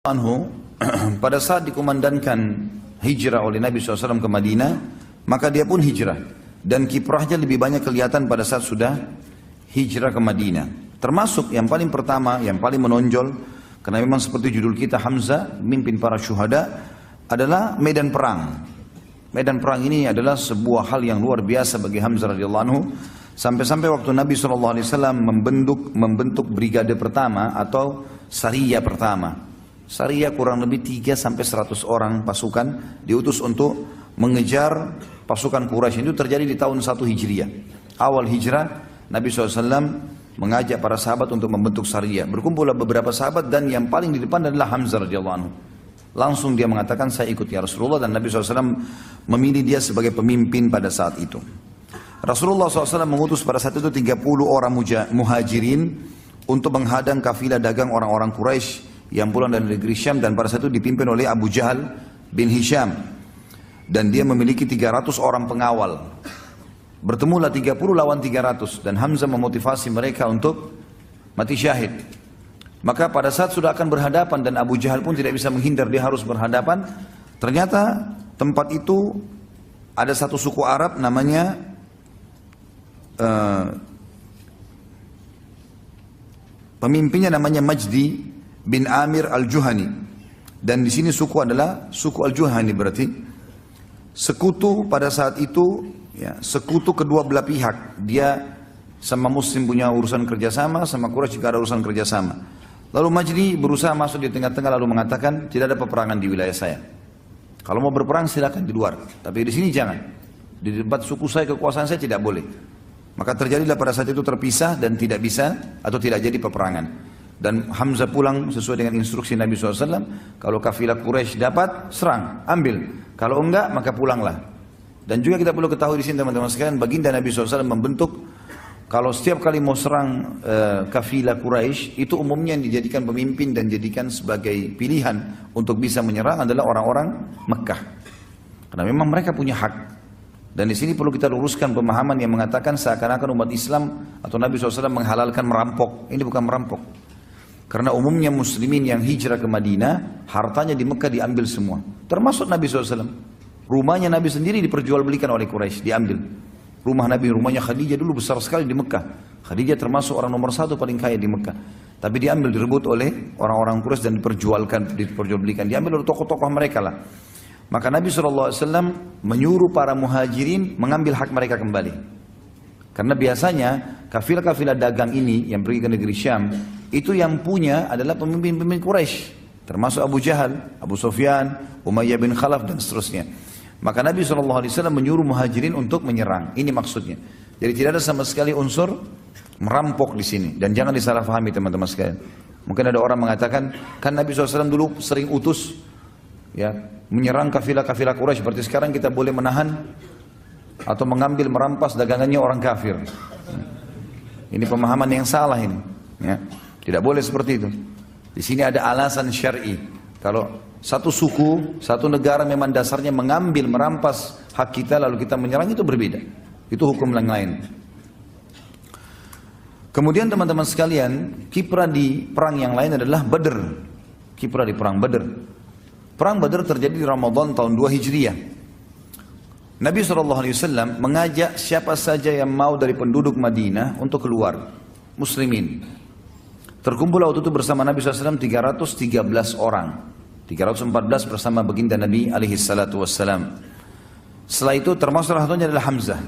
anhu pada saat dikumandangkan hijrah oleh Nabi SAW ke Madinah, maka dia pun hijrah. Dan kiprahnya lebih banyak kelihatan pada saat sudah hijrah ke Madinah. Termasuk yang paling pertama, yang paling menonjol, karena memang seperti judul kita, Hamzah, mimpin para syuhada, adalah medan perang. Medan perang ini adalah sebuah hal yang luar biasa bagi Hamzah radhiyallahu anhu. Sampai-sampai waktu Nabi SAW membentuk brigade pertama atau Sariyah pertama. Sariyah kurang lebih 3-100 orang pasukan diutus untuk mengejar pasukan Quraisy. Itu terjadi di tahun 1 Hijriah. Awal hijrah, Nabi SAW mengajak para sahabat untuk membentuk Sariyah. Berkumpullah beberapa sahabat dan yang paling di depan adalah Hamzah radhiyallahu anhu. Langsung dia mengatakan, saya ikut ya Rasulullah, dan Nabi SAW memilih dia sebagai pemimpin pada saat itu. Rasulullah SAW mengutus pada saat itu 30 orang muhajirin untuk menghadang kafilah dagang orang-orang Quraisy yang pulang dari negeri Syam, dan pada saat itu dipimpin oleh Abu Jahal bin Hisham. Dan dia memiliki 300 orang pengawal. Bertemulah 30 lawan 300, dan Hamzah memotivasi mereka untuk mati syahid. Maka pada saat sudah akan berhadapan dan Abu Jahal pun tidak bisa menghindar, dia harus berhadapan. Ternyata tempat itu ada satu suku Arab namanya pemimpinnya namanya Majdi bin Amir al-Juhani. Dan di sini suku adalah suku al-Juhani, berarti sekutu pada saat itu, ya, sekutu kedua belah pihak. Dia sama Muslim punya urusan kerjasama, sama Quraisy juga ada urusan kerjasama. Lalu Majdi berusaha masuk di tengah-tengah lalu mengatakan, tidak ada peperangan di wilayah saya. Kalau mau berperang silakan di luar, tapi di sini jangan. Di tempat suku saya, kekuasaan saya tidak boleh. Maka terjadilah pada saat itu terpisah dan tidak bisa atau tidak jadi peperangan. Dan Hamzah pulang sesuai dengan instruksi Nabi SAW. Kalau kafilah Quraisy dapat, serang, ambil. Kalau enggak, maka pulanglah. Dan juga kita perlu ketahui di sini teman-teman sekalian, baginda Nabi SAW membentuk, kalau setiap kali mau serang kafilah Quraisy, itu umumnya yang dijadikan pemimpin dan dijadikan sebagai pilihan untuk bisa menyerang adalah orang-orang Mekah. Karena memang mereka punya hak. Dan di sini perlu kita luruskan pemahaman yang mengatakan seakan-akan umat Islam atau Nabi SAW menghalalkan merampok. Ini bukan merampok. Karena umumnya muslimin yang hijrah ke Madinah, hartanya di Mekah diambil semua. Termasuk Nabi SAW. Rumahnya Nabi sendiri diperjualbelikan oleh Quraisy, diambil. Rumah Nabi, rumahnya Khadijah dulu besar sekali di Mekah. Khadijah termasuk orang nomor 1 paling kaya di Mekah. Tapi diambil, direbut oleh orang-orang Quraisy dan diperjualbelikan. Diambil oleh tokoh-tokoh mereka lah. Maka Nabi SAW menyuruh para muhajirin mengambil hak mereka kembali. Karena biasanya kafilah-kafilah dagang ini yang pergi ke negeri Syam, itu yang punya adalah pemimpin-pemimpin Quraisy. Termasuk Abu Jahal, Abu Sufyan, Umayyah bin Khalaf dan seterusnya. Maka Nabi SAW menyuruh muhajirin untuk menyerang. Ini maksudnya. Jadi tidak ada sama sekali unsur merampok di sini. Dan jangan disalahpahami teman-teman sekalian. Mungkin ada orang mengatakan, kan Nabi SAW dulu sering utus, ya, menyerang kafilah-kafilah Quraisy, seperti sekarang kita boleh menahan atau mengambil, merampas dagangannya orang kafir. Ini pemahaman yang salah ini, ya. Tidak boleh seperti itu. Di sini ada alasan syar'i. Kalau satu suku, satu negara memang dasarnya mengambil, merampas hak kita lalu kita menyerang, itu berbeda. Itu hukum yang lain. Kemudian teman-teman sekalian, kiprah di perang yang lain adalah Badr. Kiprah di perang Badr. Perang Badr terjadi di Ramadan tahun 2 Hijriah. Nabi SAW mengajak siapa saja yang mau dari penduduk Madinah untuk keluar, muslimin. Terkumpul waktu itu bersama Nabi SAW 313 orang. 314 bersama baginda Nabi SAW. Setelah itu termasuk salah satunya adalah Hamzah.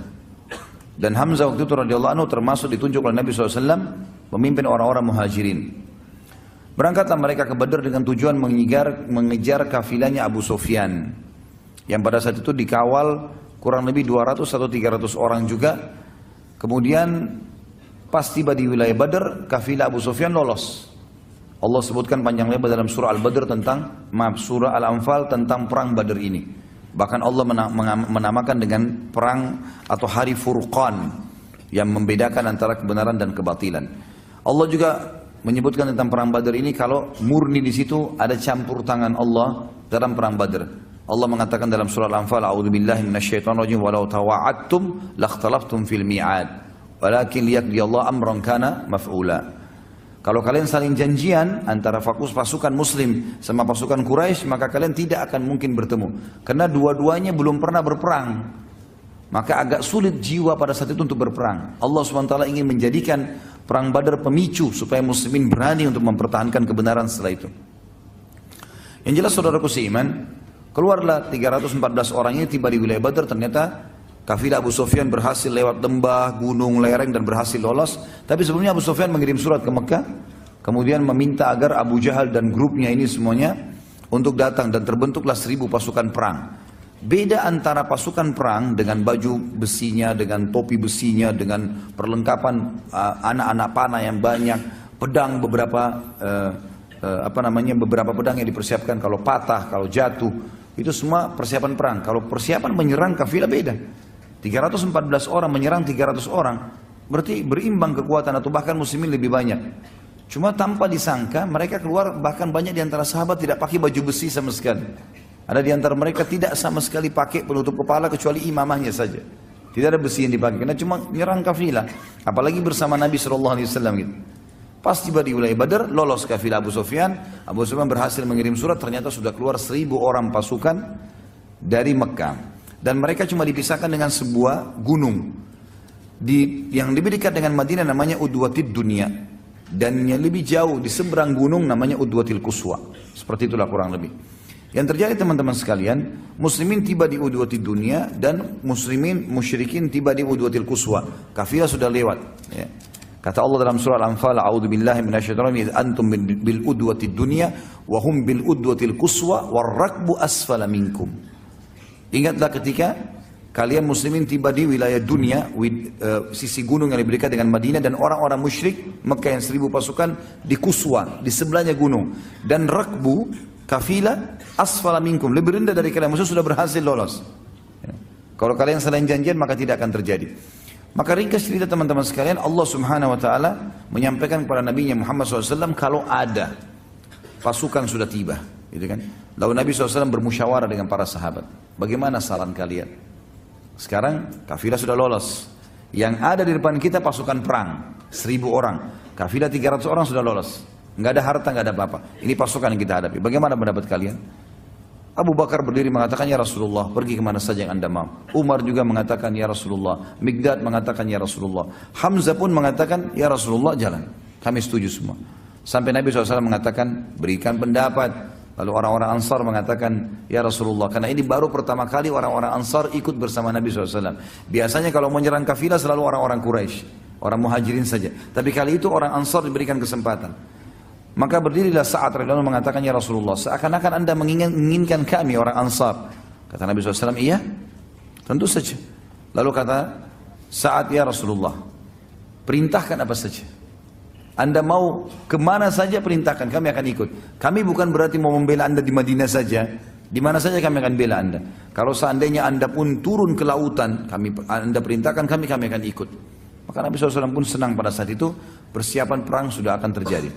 Dan Hamzah waktu itu radhiyallahu anhu termasuk ditunjuk oleh Nabi SAW memimpin orang-orang muhajirin. Berangkatlah mereka ke Badr dengan tujuan mengejar kafilahnya Abu Sufyan, yang pada saat itu dikawal kurang lebih 200 atau 300 orang juga. Kemudian pas tiba di wilayah Badr, kafilah Abu Sufyan lolos. Allah sebutkan panjang lebar dalam surah Al-Badr surah Al-Anfal tentang perang Badr ini. Bahkan Allah menamakan dengan perang atau hari Furqan, yang membedakan antara kebenaran dan kebatilan. Allah juga menyebutkan tentang perang Badr ini kalau murni di situ ada campur tangan Allah dalam perang Badr. Allah mengatakan dalam surah Al-Anfal, "A'udzubillahi minasyaitonirrajim walau tawa'adtum lakhtalaftum fil mi'ad, walakin liyaqdiyallahu amran kana maf'ula." Kalau kalian saling janjian antara pasukan muslim sama pasukan Quraisy, maka kalian tidak akan mungkin bertemu. Karena dua-duanya belum pernah berperang. Maka agak sulit jiwa pada saat itu untuk berperang. Allah SWT ingin menjadikan perang Badar pemicu supaya muslimin berani untuk mempertahankan kebenaran setelah itu. Yang jelas saudaraku seiman, keluarlah 314 orang ini tiba di wilayah Badar. Ternyata kafilah Abu Sufyan berhasil lewat lembah, gunung, lereng dan berhasil lolos. Tapi sebelumnya Abu Sufyan mengirim surat ke Mekah, kemudian meminta agar Abu Jahal dan grupnya ini semuanya untuk datang, dan terbentuklah 1000 pasukan perang. Beda antara pasukan perang dengan baju besinya, dengan topi besinya, dengan perlengkapan anak-anak panah yang banyak, pedang beberapa beberapa pedang yang dipersiapkan kalau patah, kalau jatuh, itu semua persiapan perang. Kalau persiapan menyerang kafilah beda. 314 orang menyerang 300 orang, berarti berimbang kekuatan atau bahkan muslimin lebih banyak. Cuma tanpa disangka mereka keluar, bahkan banyak di antara sahabat tidak pakai baju besi sama sekali. Ada di antara mereka tidak sama sekali pakai penutup kepala kecuali imamahnya saja. Tidak ada besi yang dipakai karena cuma menyerang kafilah, apalagi bersama Nabi SAW gitu. Pas tiba di wilayah Badar, lolos kafilah Abu Sufyan. Abu Sufyan berhasil mengirim surat, ternyata sudah keluar 1000 orang pasukan dari Mekah. Dan mereka cuma dipisahkan dengan sebuah gunung. Yang lebih dekat dengan Madinah namanya Udwatid Dunia. Dan yang lebih jauh di seberang gunung namanya Udwatil Quswa. Seperti itulah kurang lebih. Yang terjadi teman-teman sekalian, muslimin tiba di Udwatid Dunia dan musyrikin tiba di Udwatil Quswa. Kafilah sudah lewat. Ya. Kata Allah dalam surah Al-Anfal, "A'udzu billahi minasyaitonir rajim, antum bil udwatid dunya wa hum bil udwatil quswa war rakbu asfala minkum." Ingatlah ketika kalian muslimin tiba di wilayah dunia, sisi gunung yang lebih dekat dengan Madinah, dan orang-orang musyrik Mekah yang 1000 pasukan di Quswa, di sebelahnya gunung, dan rakbu kafilah asfala minkum, lebih rendah dari kalian, maksudnya sudah berhasil lolos. Kalau kalian selain janjian maka tidak akan terjadi. Maka ringkas cerita teman-teman sekalian, Allah Subhanahu wa taala menyampaikan kepada Nabi Muhammad SAW kalau ada pasukan sudah tiba, gitu kan. Lalu Nabi SAW bermusyawarah dengan para sahabat, bagaimana saran kalian? Sekarang kafilah sudah lolos. Yang ada di depan kita pasukan perang 1000 orang. Kafilah 300 orang sudah lolos. Enggak ada harta, enggak ada apa-apa. Ini pasukan yang kita hadapi. Bagaimana pendapat kalian? Abu Bakar berdiri mengatakan, ya Rasulullah, pergi kemana saja yang anda mau. Umar juga mengatakan, ya Rasulullah. Miqdad mengatakan, ya Rasulullah. Hamzah pun mengatakan, ya Rasulullah, jalan. Kami setuju semua. Sampai Nabi SAW mengatakan, berikan pendapat. Lalu orang-orang Ansar mengatakan, ya Rasulullah. Karena ini baru pertama kali orang-orang Ansar ikut bersama Nabi SAW. Biasanya kalau menyerang kafilah selalu orang-orang Quraisy, orang muhajirin saja. Tapi kali itu orang Ansar diberikan kesempatan. Maka berdirilah Sa'ad radhiyallahu anhu mengatakan, ya Rasulullah, seakan-akan anda menginginkan kami orang Ansar. Kata Nabi SAW, iya, tentu saja. Lalu kata Sa'ad, ya Rasulullah, perintahkan apa saja. Anda mau kemana saja perintahkan, kami akan ikut. Kami bukan berarti mau membela anda di Madinah saja. Di mana saja kami akan bela anda. Kalau seandainya anda pun turun ke lautan, anda perintahkan kami akan ikut. Maka Nabi SAW pun senang pada saat itu, persiapan perang sudah akan terjadi.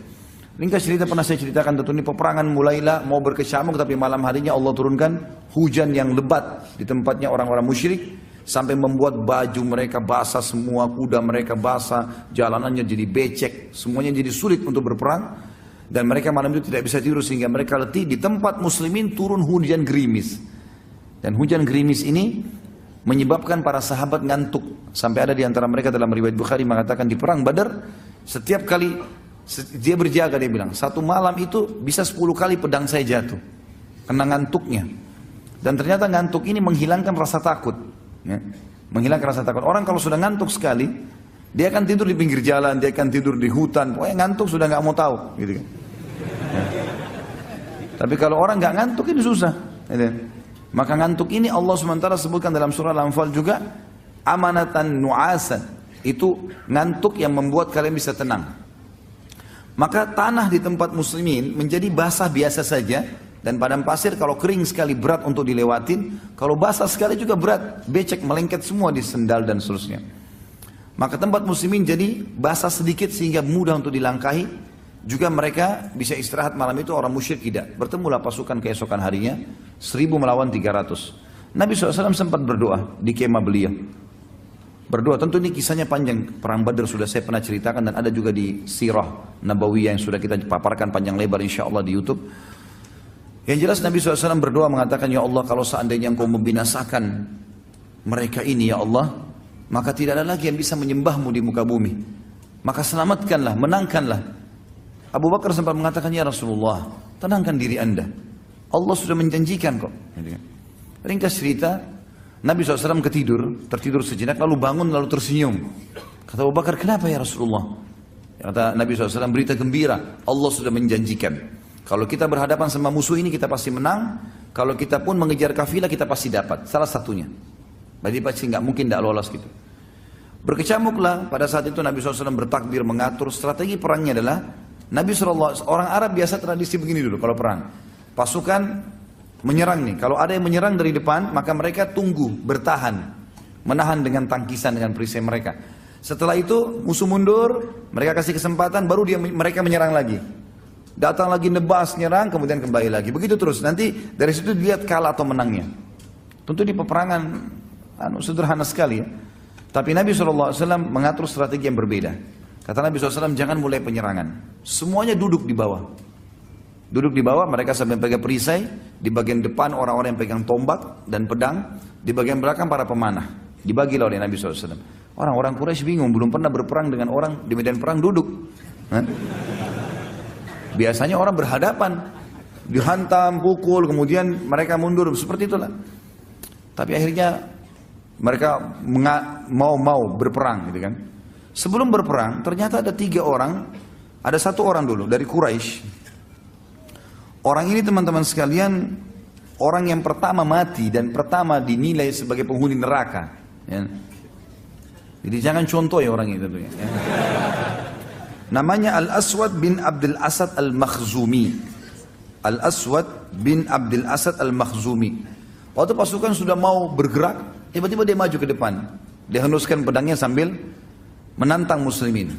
Ringkas cerita pernah saya ceritakan, tentu ini peperangan mulailah mau berkecamuk, tapi malam harinya Allah turunkan hujan yang lebat di tempatnya orang-orang musyrik sampai membuat baju mereka basah semua, kuda mereka basah, jalanannya jadi becek, semuanya jadi sulit untuk berperang, dan mereka malam itu tidak bisa tidur sehingga mereka letih. Di tempat muslimin turun hujan gerimis, dan hujan gerimis ini menyebabkan para sahabat ngantuk, sampai ada di antara mereka dalam riwayat Bukhari mengatakan di perang Badar setiap kali dia berjaga, dia bilang, satu malam itu bisa 10 kali pedang saya jatuh kena ngantuknya. Dan ternyata ngantuk ini menghilangkan rasa takut, ya. Menghilangkan rasa takut. Orang kalau sudah ngantuk sekali, dia akan tidur di pinggir jalan, dia akan tidur di hutan, pokoknya ngantuk sudah nggak mau tahu, gitu kan. Ya. Tapi kalau orang nggak ngantuk ini susah, gitu. Maka ngantuk ini Allah SWT sebutkan dalam surah Al-Anfal juga, amanatan nu'asan, itu ngantuk yang membuat kalian bisa tenang. Maka tanah di tempat muslimin menjadi basah biasa saja, dan padang pasir kalau kering sekali berat untuk dilewatin, kalau basah sekali juga berat, becek melengket semua di sendal dan seterusnya. Maka tempat muslimin jadi basah sedikit sehingga mudah untuk dilangkahi. Juga mereka bisa istirahat malam itu, orang musyrik tidak. Bertemulah pasukan keesokan harinya, 1000 melawan 300. Nabi SAW sempat berdoa di kemah beliau. Berdoa, tentu ini kisahnya panjang. Perang Badr sudah saya pernah ceritakan dan ada juga di Sirah Nabawiyah yang sudah kita paparkan panjang lebar insya Allah di YouTube. Yang jelas Nabi SAW berdoa mengatakan, ya Allah, kalau seandainya engkau membinasakan mereka ini ya Allah, maka tidak ada lagi yang bisa menyembahmu di muka bumi. Maka selamatkanlah, menangkanlah. Abu Bakar sempat mengatakan, ya Rasulullah, tenangkan diri anda. Allah sudah menjanjikan kok. Ringkas cerita, Nabi SAW tertidur sejenak, lalu bangun, lalu tersenyum. Kata Abu Bakar, kenapa ya Rasulullah? Kata Nabi SAW, berita gembira, Allah sudah menjanjikan. Kalau kita berhadapan sama musuh ini, kita pasti menang. Kalau kita pun mengejar kafilah, kita pasti dapat. Salah satunya. Berarti pasti nggak mungkin tidak lolos gitu. Berkecamuklah pada saat itu Nabi SAW bertakbir, mengatur. Strategi perangnya adalah, Nabi SAW, orang Arab biasa tradisi begini dulu kalau perang. Pasukan menyerang nih. Kalau ada yang menyerang dari depan, maka mereka tunggu, bertahan. Menahan dengan tangkisan, dengan perisai mereka. Setelah itu musuh mundur, mereka kasih kesempatan, baru mereka menyerang lagi. Datang lagi nebas, nyerang, kemudian kembali lagi. Begitu terus, nanti dari situ dilihat kalah atau menangnya. Tentu di peperangan sederhana sekali ya. Tapi Nabi SAW mengatur strategi yang berbeda. Kata Nabi SAW, jangan mulai penyerangan. Semuanya duduk di bawah. Duduk di bawah, mereka sambil pegang perisai. Di bagian depan orang-orang yang pegang tombak dan pedang. Di bagian belakang para pemanah. Dibagilah oleh Nabi SAW. Orang-orang Quraisy bingung, belum pernah berperang dengan orang di medan perang duduk. Biasanya orang berhadapan, dihantam, pukul, kemudian mereka mundur, seperti itulah. Tapi akhirnya mereka mau berperang gitu kan. Sebelum berperang, ternyata ada 3 orang, ada 1 orang dulu dari Quraisy. Orang ini teman-teman sekalian, orang yang pertama mati dan pertama dinilai sebagai penghuni neraka. Ya. Jadi jangan contoh ya orang itu ya. Namanya Al-Aswad bin Abdul Asad Al-Makhzumi. Al-Aswad bin Abdul Asad Al-Makhzumi. Waktu pasukan sudah mau bergerak, tiba-tiba dia maju ke depan. Dia henuskan pedangnya sambil menantang muslimin.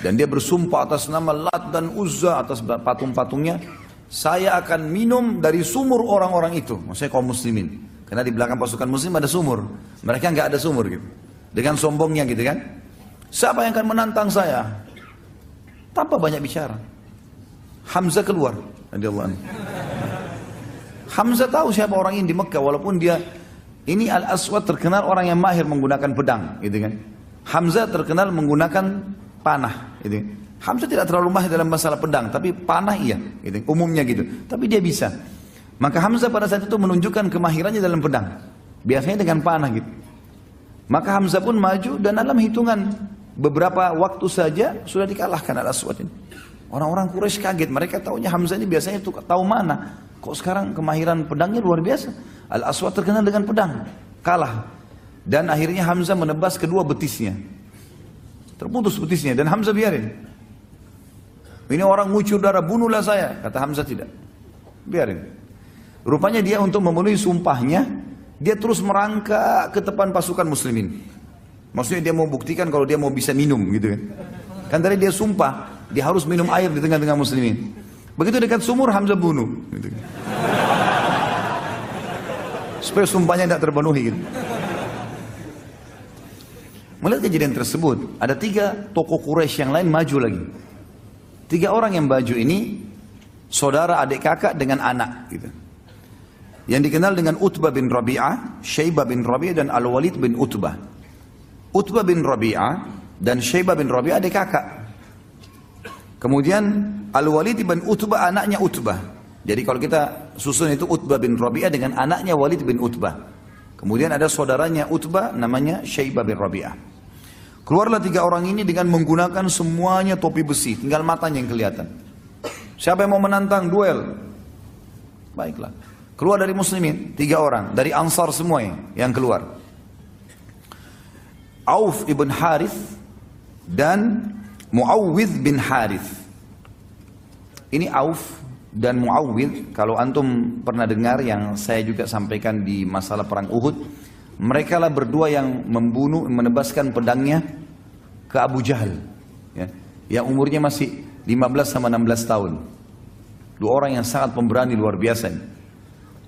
Dan dia bersumpah atas nama Lat dan Uzza, atas patung-patungnya, saya akan minum dari sumur orang-orang itu. Maksudnya kaum muslimin. Karena di belakang pasukan muslim ada sumur. Mereka nggak ada sumur gitu. Dengan sombongnya gitu kan. Siapa yang akan menantang saya? Tanpa banyak bicara. Hamzah keluar. Hamzah tahu siapa orang ini di Mekah, walaupun dia ini Al-Aswad terkenal orang yang mahir menggunakan pedang, gitu kan. Hamzah terkenal menggunakan panah, gitu. Hamzah tidak terlalu mahir dalam masalah pedang, tapi panah iya, gitu. Umumnya gitu. Tapi dia bisa. Maka Hamzah pada saat itu menunjukkan kemahirannya dalam pedang. Biasanya dengan panah gitu. Maka Hamzah pun maju dan dalam hitungan beberapa waktu saja sudah dikalahkan Al-Aswad ini. Orang-orang Quraisy kaget, mereka taunya Hamzah ini biasanya tahu mana. Kok sekarang kemahiran pedangnya luar biasa. Al-Aswad terkenal dengan pedang, kalah. Dan akhirnya Hamzah menebas kedua betisnya. Terputus betisnya dan Hamzah biarin. Ini orang ngucur darah, bunuhlah saya. Kata Hamzah tidak, biarin. Rupanya dia untuk memenuhi sumpahnya, dia terus merangkak ke depan pasukan muslimin. Maksudnya dia mau buktikan kalau dia mau bisa minum gitu kan. Kan tadi dia sumpah, dia harus minum air di tengah-tengah muslimin. Begitu dekat sumur, Hamzah bunuh gitu kan. Supaya sumpahnya tidak terpenuhi gitu. Melihat kejadian tersebut, ada 3 tokoh Quraisy yang lain maju lagi. 3 orang yang maju ini saudara adik kakak dengan anak gitu. Yang dikenal dengan Utbah bin Rabi'ah, Syaibah bin Rabi'ah dan Al-Walid bin Utbah. Utbah bin Rabi'ah dan Syaibah bin Rabi'ah adik kakak. Kemudian Al-Walid bin Utbah anaknya Utbah. Jadi kalau kita susun itu Utbah bin Rabi'ah dengan anaknya Walid bin Utbah. Kemudian ada saudaranya Utbah namanya Syaibah bin Rabi'ah. Keluarlah 3 orang ini dengan menggunakan semuanya topi besi, tinggal matanya yang kelihatan. Siapa yang mau menantang duel? Baiklah. Keluar dari muslimin 3 orang, dari Ansar semua yang keluar. Auf ibn Harith dan Muawwidh bin Harith. Ini Auf dan Muawwidh, kalau antum pernah dengar yang saya juga sampaikan di masalah perang Uhud, mereka lah berdua yang menebaskan pedangnya ke Abu Jahal, ya, yang umurnya masih 15 sama 16 tahun. 2 orang yang sangat pemberani luar biasa.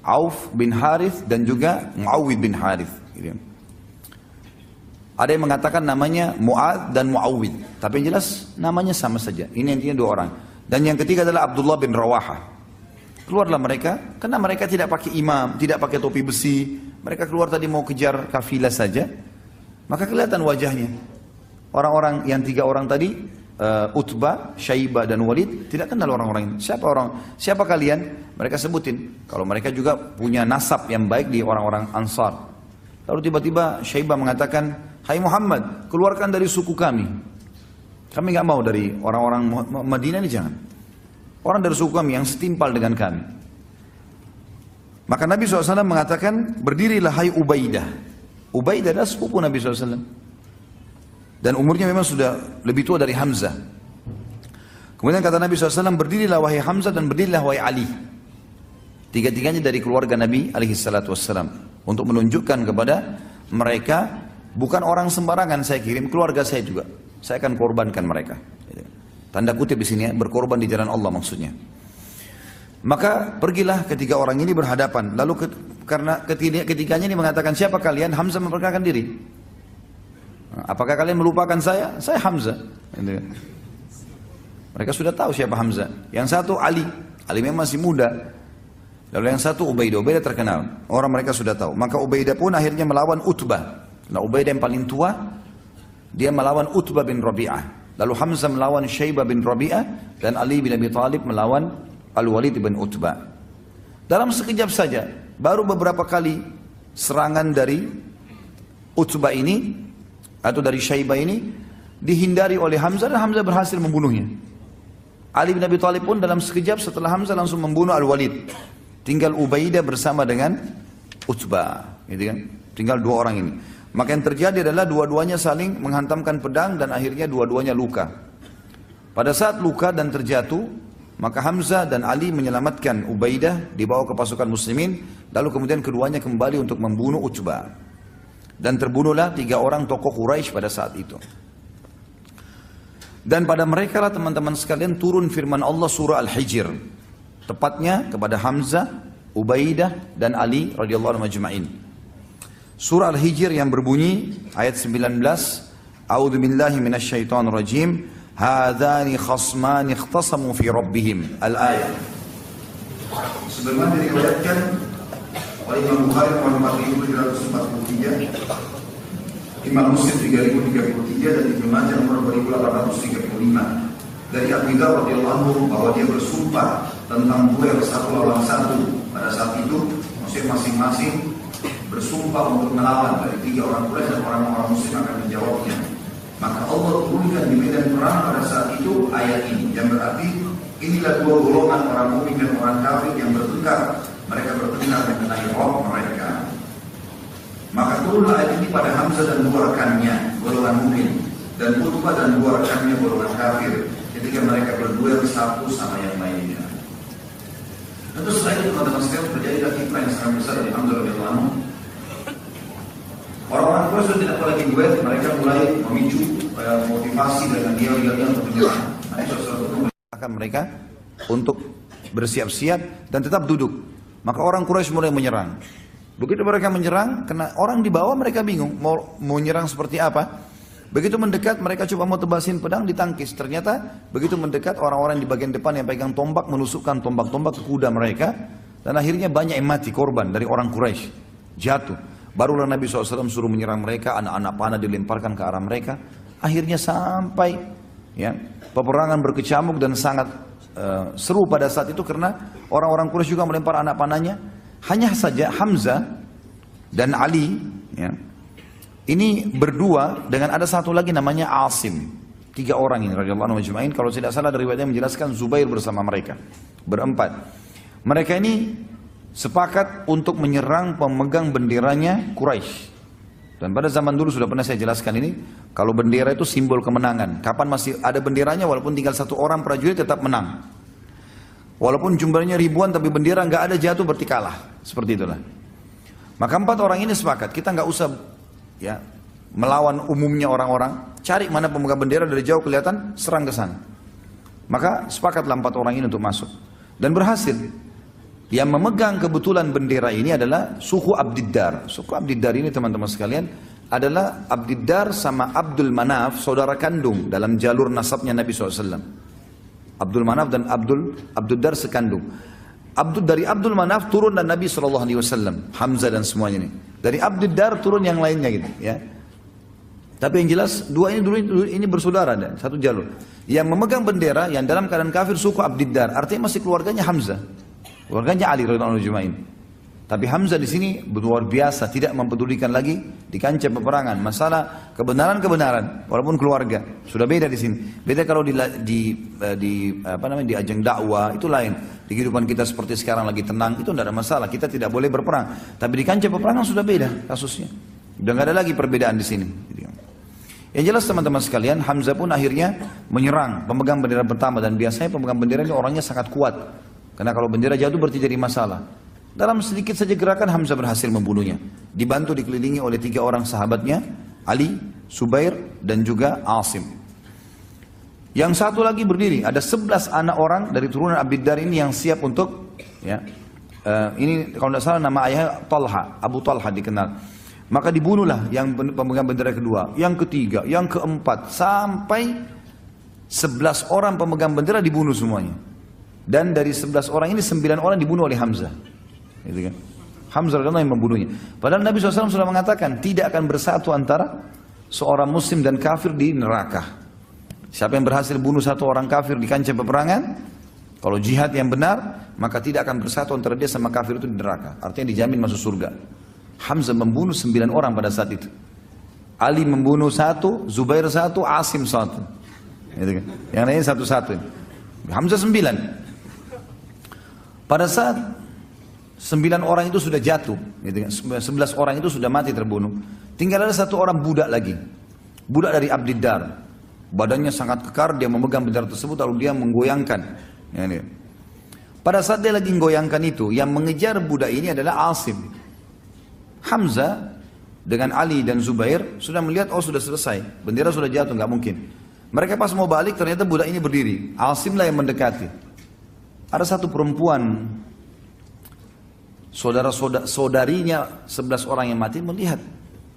Auf bin Harith dan juga Muawwidh bin Harith. Ada yang mengatakan namanya Mu'ad dan Mu'awwid. Tapi yang jelas namanya sama saja. Ini intinya dua orang. Dan yang ketiga adalah Abdullah bin Rawaha. Keluarlah mereka, karena mereka tidak pakai imam, tidak pakai topi besi. Mereka keluar tadi mau kejar kafilah saja. Maka kelihatan wajahnya. Orang-orang yang tiga orang tadi, Utbah, Syaibah dan Walid, tidak kenal orang-orang ini. Siapa kalian? Mereka sebutin. Kalau mereka juga punya nasab yang baik di orang-orang Ansar. Lalu tiba-tiba Syaibah mengatakan, hai Muhammad, keluarkan dari suku kami. Kami nggak mau dari orang-orang Madinah ini, jangan. Orang dari suku kami yang setimpal dengan kami. Maka Nabi SAW mengatakan, berdirilah hai Ubaidah. Ubaidah adalah sepupu Nabi SAW. Dan umurnya memang sudah lebih tua dari Hamzah. Kemudian kata Nabi SAW, berdirilah wahai Hamzah dan berdirilah wahai Ali. Tiga-tiganya dari keluarga Nabi SAW. Untuk menunjukkan kepada mereka, bukan orang sembarangan saya kirim, keluarga saya juga. Saya akan korbankan mereka. Tanda kutip di sini ya, berkorban di jalan Allah maksudnya. Maka pergilah ketiga orang ini berhadapan. Lalu karena ketiganya ini mengatakan, siapa kalian? Hamzah memperkenalkan diri. Apakah kalian melupakan saya? Saya Hamzah. Mereka sudah tahu siapa Hamzah. Yang satu Ali. Ali memang masih muda. Lalu yang satu Ubaidah. Ubaidah terkenal. Orang mereka sudah tahu. Maka Ubaidah pun akhirnya melawan Utbah. Nah Ubaidah yang paling tua, dia melawan Utbah bin Rabi'ah. Lalu Hamzah melawan Syaibah bin Rabi'ah. Dan Ali bin Abi Thalib melawan Al-Walid bin Utbah. Dalam sekejap saja, baru beberapa kali serangan dari Utbah ini, atau dari Syaibah ini, dihindari oleh Hamzah dan Hamzah berhasil membunuhnya. Ali bin Abi Thalib pun dalam sekejap setelah Hamzah langsung membunuh Al-Walid. Tinggal Ubaidah bersama dengan Utbah, gitu kan? Tinggal dua orang ini. Maka yang terjadi adalah dua-duanya saling menghantamkan pedang dan akhirnya dua-duanya luka. Pada saat luka dan terjatuh, maka Hamzah dan Ali menyelamatkan Ubaidah, dibawa ke pasukan muslimin, lalu kemudian keduanya kembali untuk membunuh Utbah. Dan terbunuhlah tiga orang tokoh Quraisy pada saat itu. Dan pada mereka lah teman-teman sekalian turun firman Allah surah Al-Hijr. Tepatnya kepada Hamzah, Ubaidah dan Ali radhiyallahu anhum ajma'in. Surah Al-Hijr yang berbunyi ayat 19, A'udzu billahi minasyaitonir rajim. Hadzani khasmani ikhtasamu fi rabbihim. Al-ayat. Sebagaimana diriwayatkan oleh Imam Bukhari 4343, Imam Muslim 3033 dan Ibnu Majah nomor 2835 dari Abu Dzar radhiyallahu anhu bahwa dia bersumpah tentang duel satu lawan satu. Pada saat itu masing-masing bersumpah untuk melawan dari tiga orang Quraisy dan orang-orang Muslim akan menjawabnya. Maka Allah turunkan di medan perang pada saat itu ayat ini, yang berarti inilah dua golongan orang mukmin dan orang kafir yang bertengkar. Mereka bertengkar mengenai Rabb mereka. Maka turunlah ayat ini pada Hamzah dan dua rekannya, golongan mukmin, dan Utbah dan dua rekannya, golongan kafir, ketika mereka berduel satu sama yang lainnya. Tentu setelah itu teman-teman sekalian terjadilah fitnah yang sangat besar di Hamzah radhiyallahu anhu. Orang-orang Quraisy sudah tidak lagi duel, mereka mulai memicu motivasi dengan dia untuk menyerang. Akan mereka untuk bersiap-siap dan tetap duduk. Maka orang Quraisy mulai menyerang. Begitu mereka menyerang, karena orang di bawah mereka bingung mau menyerang seperti apa. Begitu mendekat, mereka coba mau tebasin pedang, ditangkis. Ternyata begitu mendekat, orang-orang di bagian depan yang pegang tombak menusukkan tombak-tombak ke kuda mereka, dan akhirnya banyak yang mati, korban dari orang Quraisy jatuh. Barulah Nabi SAW suruh menyerang mereka, anak-anak panah dilemparkan ke arah mereka. Akhirnya sampai ya peperangan berkecamuk dan sangat seru pada saat itu, karena orang-orang Quraisy juga melempar anak panahnya. Hanya saja Hamzah dan Ali ya, ini berdua dengan ada satu lagi namanya Asim. Tiga orang ini radhiyallahu anhum ajma'in. Kalau tidak salah dari riwayatnya menjelaskan Zubair bersama mereka. Berempat. Mereka ini sepakat untuk menyerang pemegang benderanya Quraisy. Dan pada zaman dulu sudah pernah saya jelaskan ini, kalau bendera itu simbol kemenangan. Kapan masih ada benderanya, walaupun tinggal satu orang prajurit tetap menang. Walaupun jumlahnya ribuan, tapi bendera nggak ada jatuh berarti kalah. Seperti itulah. Maka empat orang ini sepakat, kita nggak usah ya melawan umumnya orang-orang. Cari mana pemegang bendera dari jauh kelihatan, serang ke sana. Maka sepakatlah empat orang ini untuk masuk. Dan berhasil. Yang memegang kebetulan bendera ini adalah suku Abdiddar. Suku Abdiddar ini teman-teman sekalian, adalah Abdiddar sama Abdul Manaf, saudara kandung dalam jalur nasabnya Nabi SAW. Abdul Manaf dan Abdiddar sekandung. Dari Abdul Manaf turun dan Nabi SAW, Hamzah dan semuanya ini. Dari Abdiddar turun yang lainnya gitu ya. Tapi yang jelas dua ini dulu ini bersaudara dan satu jalur. Yang memegang bendera yang dalam keadaan kafir suku Abdiddar, artinya masih keluarganya Hamzah, keluarganya Ali radhiyallahu anhu. Tapi Hamzah di sini luar biasa, tidak mempedulikan lagi di kancah peperangan masalah kebenaran, walaupun keluarga sudah beda di sini. Beda kalau di ajang dakwah itu lain. Di kehidupan kita seperti sekarang lagi tenang itu tidak ada masalah, kita tidak boleh berperang. Tapi di kancah peperangan sudah beda kasusnya. Udah nggak ada lagi perbedaan di sini. Yang jelas teman-teman sekalian, Hamzah pun akhirnya menyerang pemegang bendera pertama, dan biasanya pemegang bendera ini orangnya sangat kuat. Karena kalau bendera jatuh berarti jadi masalah. Dalam sedikit saja gerakan Hamzah berhasil membunuhnya. Dibantu dikelilingi oleh 3 orang sahabatnya, Ali, Subair, dan juga Asim. Yang satu lagi berdiri, ada 11 anak orang dari turunan Abdiddar ini yang siap untuk, ya, ini kalau tidak salah nama ayahnya Talha, Abu Talha dikenal. Maka dibunuhlah yang pemegang bendera kedua, yang ketiga, yang keempat, sampai 11 orang pemegang bendera dibunuh semuanya. Dan dari 11 orang ini 9 orang dibunuh oleh Hamzah. Gitu kan? Hamzah adalah yang membunuhnya. Padahal Nabi SAW sudah mengatakan tidak akan bersatu antara seorang muslim dan kafir di neraka. Siapa yang berhasil bunuh satu orang kafir di kancah peperangan, kalau jihad yang benar, maka tidak akan bersatu antara dia sama kafir itu di neraka. Artinya dijamin masuk surga. Hamzah membunuh 9 orang pada saat itu. Ali membunuh 1, Zubair 1, Asim 1. Gitu kan? Yang lain 1-1. Hamzah 9. Pada saat 9 orang itu sudah jatuh, gitu kan? 11 orang itu sudah mati terbunuh. Tinggal ada 1 orang budak lagi. Budak dari Abdiddar. Badannya sangat kekar, dia memegang bendera tersebut lalu dia menggoyangkan. Ya, pada saat dia lagi menggoyangkan itu, yang mengejar budak ini adalah Asim. Hamzah dengan Ali dan Zubair sudah melihat, oh sudah selesai, bendera sudah jatuh, nggak mungkin. Mereka pas mau balik ternyata budak ini berdiri. Asim lah yang mendekati. Ada satu perempuan, saudarinya 11 orang yang mati melihat,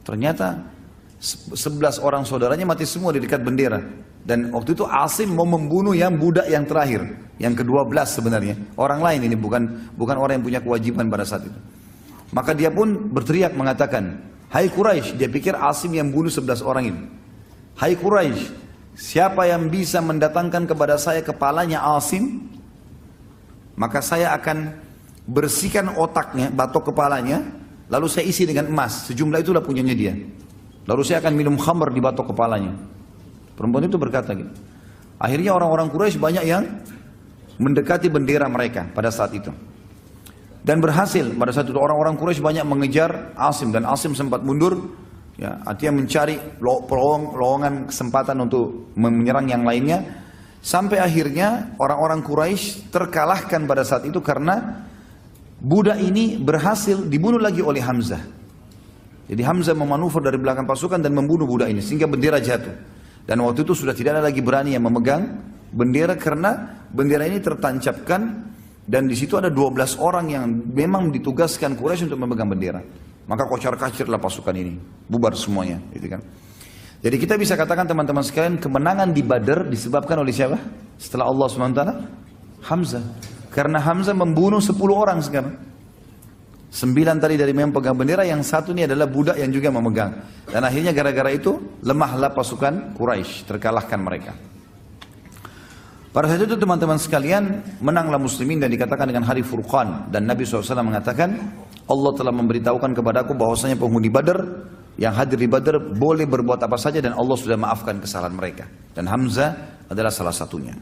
ternyata 11 orang saudaranya mati semua di dekat bendera. Dan waktu itu Asim mau membunuh yang budak yang terakhir, yang ke-12 sebenarnya. Orang lain ini bukan orang yang punya kewajiban pada saat itu. Maka dia pun berteriak mengatakan, hai Quraisy, dia pikir Asim yang bunuh 11 orang ini. Hai Quraisy, siapa yang bisa mendatangkan kepada saya kepalanya Asim, maka saya akan bersihkan otaknya, batok kepalanya, lalu saya isi dengan emas, sejumlah itulah punyanya dia. Lalu saya akan minum khamr di batok kepalanya. Perempuan itu berkata gitu. Akhirnya orang-orang Quraisy banyak yang mendekati bendera mereka pada saat itu. Dan berhasil, pada saat itu orang-orang Quraisy banyak mengejar Asim, dan Asim sempat mundur, ya, artinya mencari lowongan kesempatan untuk menyerang yang lainnya, sampai akhirnya orang-orang Quraisy terkalahkan pada saat itu karena budak ini berhasil dibunuh lagi oleh Hamzah. Jadi Hamzah memanuver dari belakang pasukan dan membunuh budak ini sehingga bendera jatuh. Dan waktu itu sudah tidak ada lagi berani yang memegang bendera karena bendera ini tertancapkan. Dan di situ ada 12 orang yang memang ditugaskan Quraisy untuk memegang bendera. Maka kocar-kacirlah pasukan ini, bubar semuanya, gitu kan. Jadi kita bisa katakan teman-teman sekalian, kemenangan di Badar disebabkan oleh siapa? Setelah Allah SWT, Hamzah. Karena Hamzah membunuh 10 orang sekarang. 9 tadi dari memang pegang bendera, yang satu ini adalah budak yang juga memegang. Dan akhirnya gara-gara itu lemahlah pasukan Quraisy, terkalahkan mereka. Pada saat itu teman-teman sekalian, menanglah muslimin dan dikatakan dengan hari Furqan. Dan Nabi SAW mengatakan, Allah telah memberitahukan kepadaku bahwasanya penghuni Badar yang hadir di Badar boleh berbuat apa saja dan Allah sudah maafkan kesalahan mereka. Dan Hamzah adalah salah satunya.